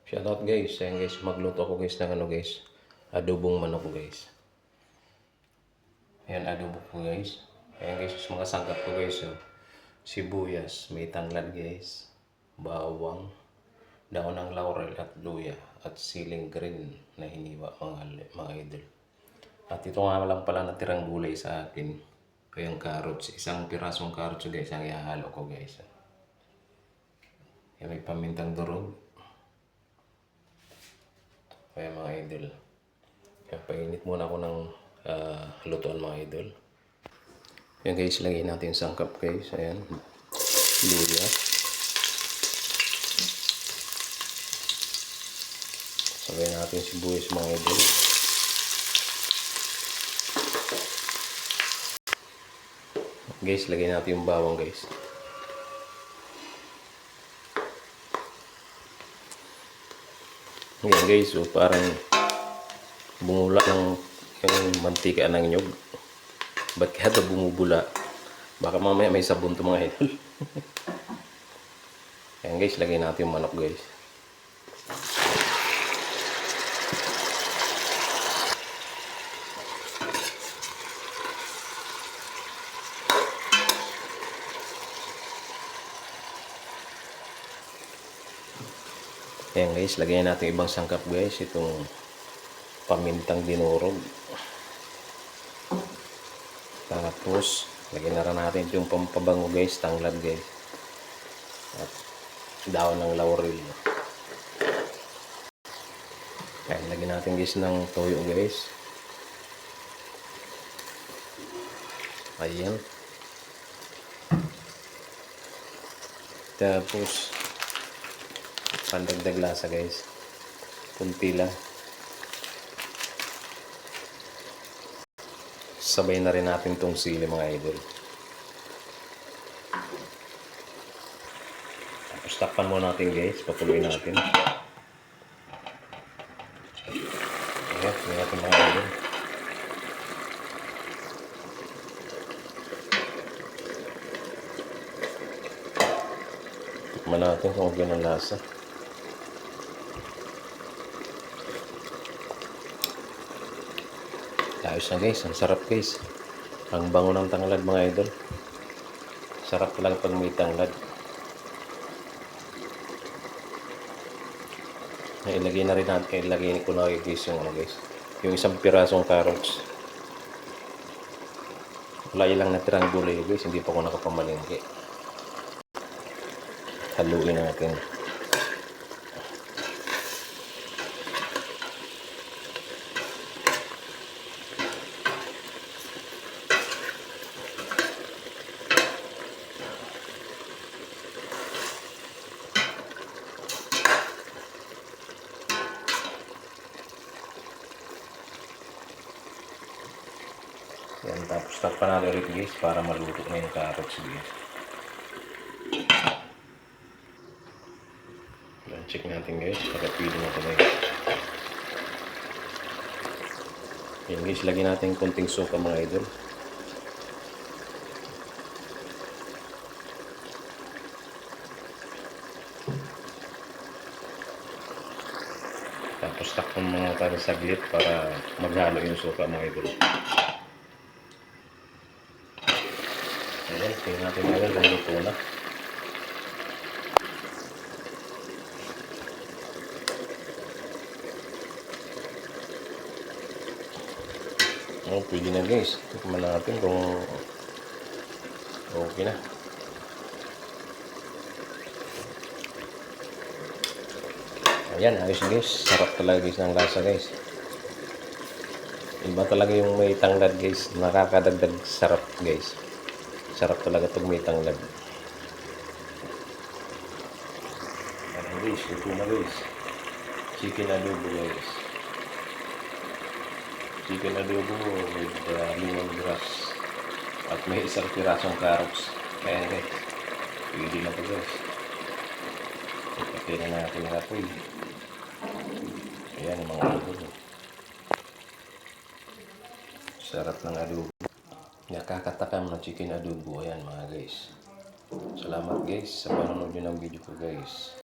Shoutout guys. Ayan guys, magluto ako guys ng adobong manok guys. Ayan, adobo ko guys. Ayan guys, mga sangkap ko guys. So, sibuyas, may tanglad guys. Bawang, daon ng laurel at luya. At siling green na hiniwa mga idol. At ito nga lang pala natirang gulay sa akin. Kayang carrots. Isang pirasong carrots guys ang ihahalo ko guys. Ayan, may pamintang durog. Kaya mga idol, kaya painit muna ako ng lutuan mga idol. Yan guys, lagyan natin sangkap guys. Ayan, luya. Sabay natin sibuyas mga idol. Guys, lagyan natin yung bawang guys. Yan guys, so parang bumula ng yung mantika ng nyug. Ba't kaya ito bumubula? Baka mamaya may sabon to mga idol. Yan guys, lagyan natin yung manok guys. Ayan guys, lagyan natin ibang sangkap guys. Itong pamintang dinurog. Tapos, lagyan na rin natin yung pampabango guys, tanglad guys. At daon ng laurel. Ayan, lagyan natin guys ng toyo guys. Ayan. Tapos, pandagdag lasa guys, kunti lang. Sabay na rin natin tong sili mga idol. Tapos takpan muna natin guys, patuloy natin. Ayan, tingnan natin mga idol. Tikman natin kung okay ng lasa. Ayos na guys, ang sarap guys. Ang bango ng tanglad mga idol. Sarap talaga pag may tanglad. Ilagay na rin natin, ilagay ko na guys yung guys. Yung isang pirasong carrots. Wala ilang natirang gulay guys, hindi pa ako nakapamalingki. Haluin natin. Yan, tapos takpan natin ulit guys para maluto na yung carrots guys. Yan, check natin guys, pagkapili na ito guys. Yan guys, lagyan natin konting suka mga idol. Tapos takpan mga tayo saglit para maghalo yung suka mga idol. Ayan, tingnan natin agad kung luto na. Oh, pwede na guys. Tingnan natin kung okay na. Ayan, ayos guys. Sarap talaga guys ng lasa guys. Iba talaga yung may tanglad guys. Nakakadagdag sarap guys. Sarap talaga pag may tanglad. Ayan guys, ito na guys. Chicken adobo guys. Chicken adobo with lemongrass. At may isang pirasong carrots. Ayan guys. Pwede na ito guys. Ipatay na natin na ito. Ayan mga adobo. Sarap ng adobo. Nakakatakam na chicken adobo. Ayan mga guys. Salamat guys sa panonood nyo ng video ko guys.